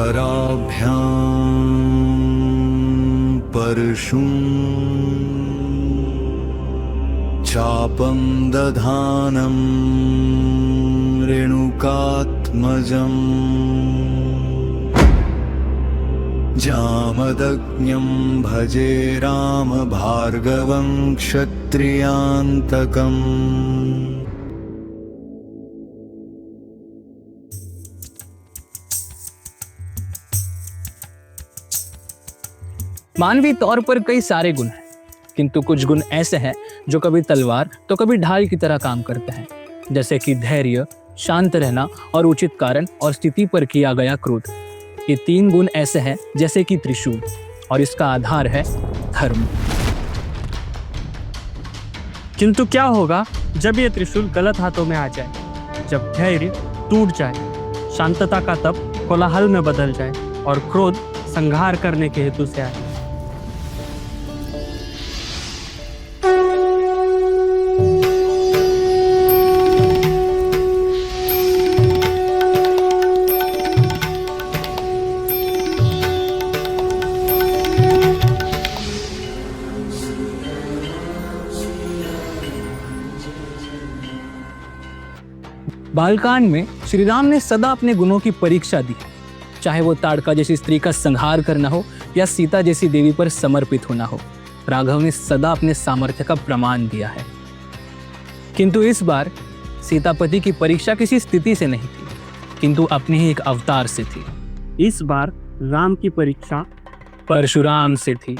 कराभ्यां परशुं चापं दधानं रेणुकात्मजम् जामदग्न्यं भजे राम भार्गवं क्षत्रियान्तकम्। मानवीय तौर पर कई सारे गुण हैं, किंतु कुछ गुण ऐसे हैं जो कभी तलवार तो कभी ढाल की तरह काम करते हैं, जैसे कि धैर्य, शांत रहना और उचित कारण और स्थिति पर किया गया क्रोध। ये 3 गुण ऐसे हैं जैसे कि त्रिशूल, और इसका आधार है धर्म। किंतु क्या होगा जब ये त्रिशूल गलत हाथों में आ जाए, जब धैर्य टूट जाए, शांतता का तप कोलाहल में बदल जाए और क्रोध संहार करने के हेतु से आए। बालकांड में श्री राम ने सदा अपने गुणों की परीक्षा दी, चाहे वो ताड़का जैसी स्त्री का संहार करना हो या सीता जैसी देवी पर समर्पित होना हो। राघव ने सदा अपने सामर्थ्य का प्रमाण दिया है। किंतु इस बार सीतापति की परीक्षा किसी स्थिति से नहीं थी, किंतु अपने ही एक अवतार से थी। इस बार राम की परीक्षा परशुराम से थी।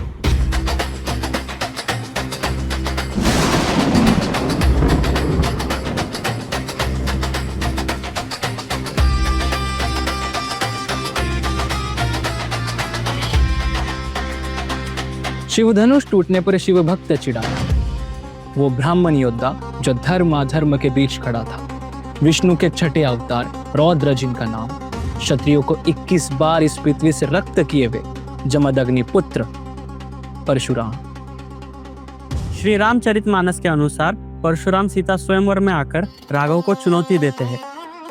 शिवधनुष टूटने पर शिव भक्त चिढ़ा था। वो ब्राह्मण योद्धा जो धर्म अधर्म के बीच खड़ा था। विष्णु के छठे अवतार रौद्र जिनका नाम, क्षत्रियों को 21 बार इस पृथ्वी से रक्त किए हुए जमदग्नि पुत्र परशुराम। श्री रामचरितमानस के अनुसार परशुराम सीता स्वयंवर में आकर राघव को चुनौती देते हैं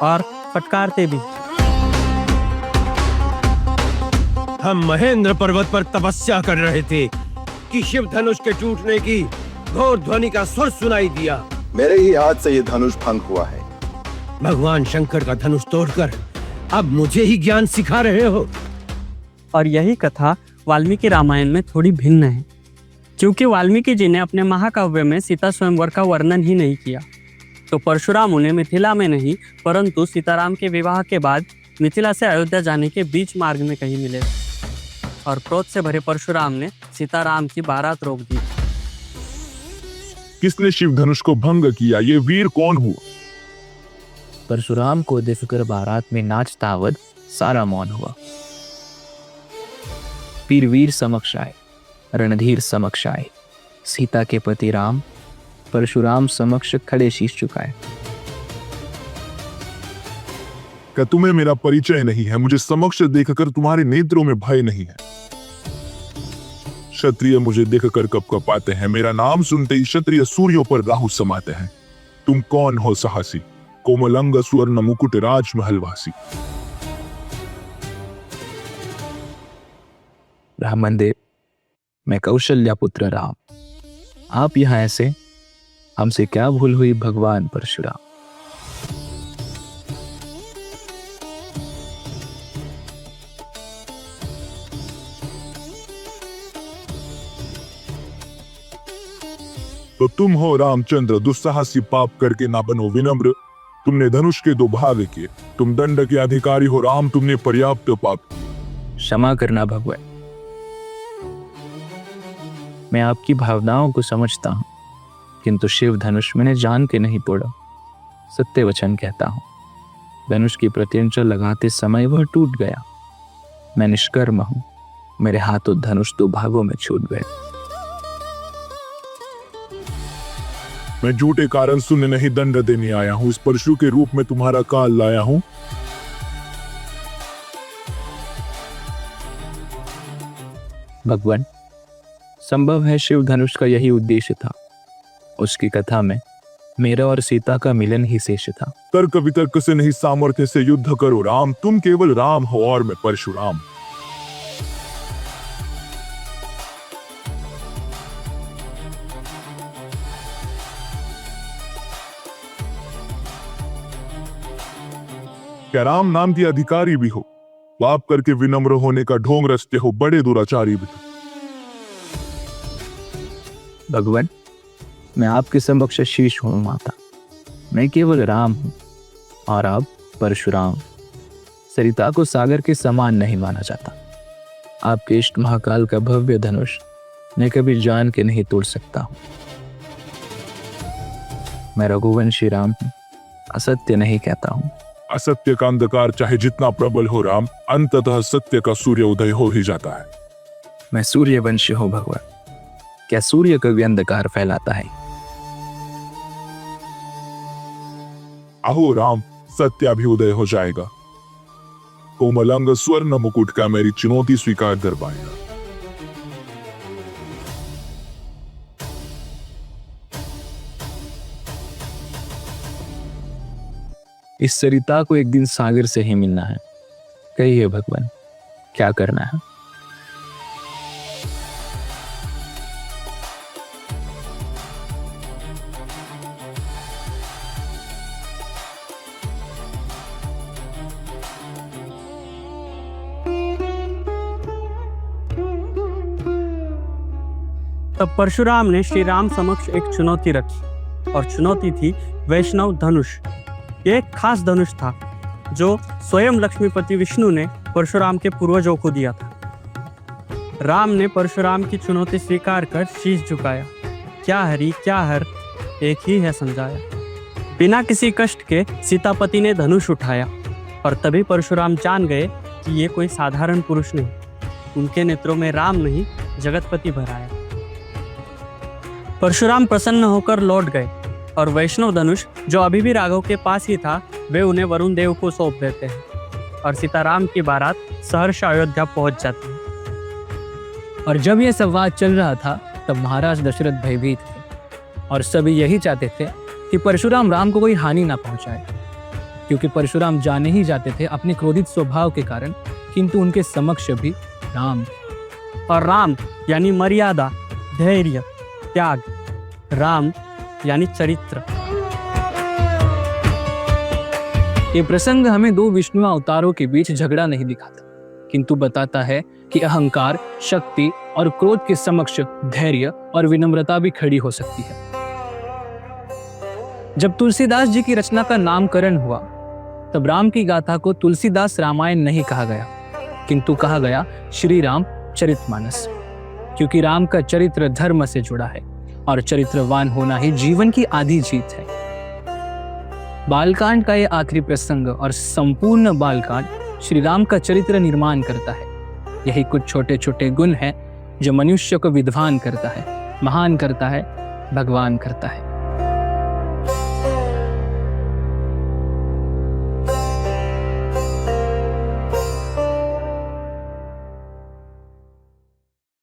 और फटकारते भी। हम महेंद्र पर्वत पर तपस्या कर रहे थे कि शिव धनुष के टूटने की घोर ध्वनि का स्वर सुनाई दिया। मेरे ही हाथ से ये धनुष भंग हुआ है। भगवान शंकर का धनुष तोड़कर अब मुझे ही ज्ञान सिखा रहे हो। और यही कथा वाल्मीकि रामायण में थोड़ी भिन्न है, क्योंकि वाल्मीकि जी ने अपने महाकाव्य में सीता स्वयंवर का वर्णन ही नहीं किया। तो परशुराम उन्हें मिथिला में नहीं परंतु सीताराम के विवाह के बाद मिथिला से अयोध्या जाने के बीच मार्ग में कहीं मिले और क्रोध से भरे परशुराम ने सीताराम की बारात रोक दी। किसने शिव धनुष को भंग किया? ये वीर कौन हुआ? परशुराम को देखकर बारात में नाचता अवध सारा मौन हुआ। फिर वीर समक्ष आए, रणधीर समक्ष आए। सीता के पति राम परशुराम समक्ष खड़े शीश झुकाए। क्या तुम्हें मेरा परिचय नहीं है? मुझे समक्ष देखकर तुम्हारे नेत्रों में भय नहीं है? क्षत्रिय मुझे देखकर कपकपाते हैं। मेरा नाम सुनते ही क्षत्रिय सूर्यों पर राहु समाते हैं। तुम कौन हो साहसी? कोमलंग स्वर्ण मुकुट राजमहलवासी। ब्राह्मण देव, मैं कौशल्या पुत्र राम। आप यहाँ ऐसे? हमसे क्या भूल हुई भगवान परशुराम? तो तुम हो रामचंद्र, दुस्साहसी, पाप करके ना बनो विनम्र। तुमने धनुष के 2 भाग किए। तुम दंड के अधिकारी हो राम, तुमने पर्याप्त पाप। क्षमा करना भगवान, मैं आपकी भावनाओं को समझता हूं, किंतु शिव धनुष मैंने जान के नहीं तोड़ा। सत्य वचन कहता हूं, धनुष की प्रत्यंचा लगाते समय वह टूट गया। मैं निष्कर्म हूं, मेरे हाथों धनुष 2 भागों में छूट गए। मैं झूठे कारण सुनने नहीं दंड देने आया हूं। इस परशु के रूप में तुम्हारा काल लाया हूं। भगवान, संभव है शिव धनुष का यही उद्देश्य था। उसकी कथा में मेरा और सीता का मिलन ही शेष था। तर्क वितर्क से नहीं, सामर्थ्य से युद्ध करो राम। तुम केवल राम हो और मैं परशुराम। क्या राम नाम के अधिकारी भी हो? पाप करके विनम्र होने का ढोंग रचते हो, बड़े दुराचारी भी हो। भगवान, मैं आपके समक्ष शीश हूं माता। मैं केवल राम हूं और आप परशुराम। सरिता को सागर के समान नहीं माना जाता। आपके इष्ट महाकाल का भव्य धनुष मैं कभी जान के नहीं तोड़ सकता हूं। मैं रघुवंशी राम हूं, असत्य नहीं कहता हूं। असत्य का अंधकार चाहे जितना प्रबल हो राम, अंततः सत्य का सूर्य उदय हो ही जाता है। मैं सूर्यवंशी हूं भगवान। क्या सूर्य कभी अंधकार फैलाता है? अहो राम, सत्य भी उदय हो जाएगा। कोमलंग स्वर्ण मुकुट का मेरी चुनौती स्वीकार कर पाएगा। इस सरिता को एक दिन सागर से ही मिलना है। कहिए भगवान, क्या करना है? तब परशुराम ने श्री राम समक्ष एक चुनौती रखी और चुनौती थी वैष्णव धनुष। ये एक खास धनुष था जो स्वयं लक्ष्मीपति विष्णु ने परशुराम के पूर्वजों को दिया था। राम ने परशुराम की चुनौती स्वीकार कर शीश झुकाया। क्या हरि क्या हर, एक ही है समझाया। बिना किसी कष्ट के सीतापति ने धनुष उठाया और तभी परशुराम जान गए कि ये कोई साधारण पुरुष नहीं। उनके नेत्रों में राम नहीं, जगतपति भराया। परशुराम प्रसन्न होकर लौट गए और वैष्णव धनुष जो अभी भी राघव के पास ही था, वे उन्हें वरुण देव को सौंप देते हैं और सीताराम की बारात सहर्ष अयोध्या पहुंच जाती है। और जब यह संवाद चल रहा था तब महाराज दशरथ भयभीत थे और सभी यही चाहते थे कि परशुराम राम को कोई हानि ना पहुंचाए, क्योंकि परशुराम जाने ही जाते थे अपने क्रोधित स्वभाव के कारण, किंतु उनके समक्ष भी राम थे। और राम यानी मर्यादा, धैर्य, त्याग। राम यानी चरित्र। ये प्रसंग हमें दो विष्णु अवतारों के बीच झगड़ा नहीं दिखाता, किंतु बताता है कि अहंकार, शक्ति और क्रोध के समक्ष धैर्य और विनम्रता भी खड़ी हो सकती है। जब तुलसीदास जी की रचना का नामकरण हुआ तब राम की गाथा को तुलसीदास रामायण नहीं कहा गया, किंतु कहा गया श्री राम चरितमानस, क्योंकि राम का चरित्र धर्म से जुड़ा है और चरित्रवान होना ही जीवन की आधी जीत है। बालकांड का यह आखिरी प्रसंग और संपूर्ण बालकांड श्री राम का चरित्र निर्माण करता है। यही कुछ छोटे छोटे गुण हैं जो मनुष्य को विद्वान करता है, महान करता है, भगवान करता है।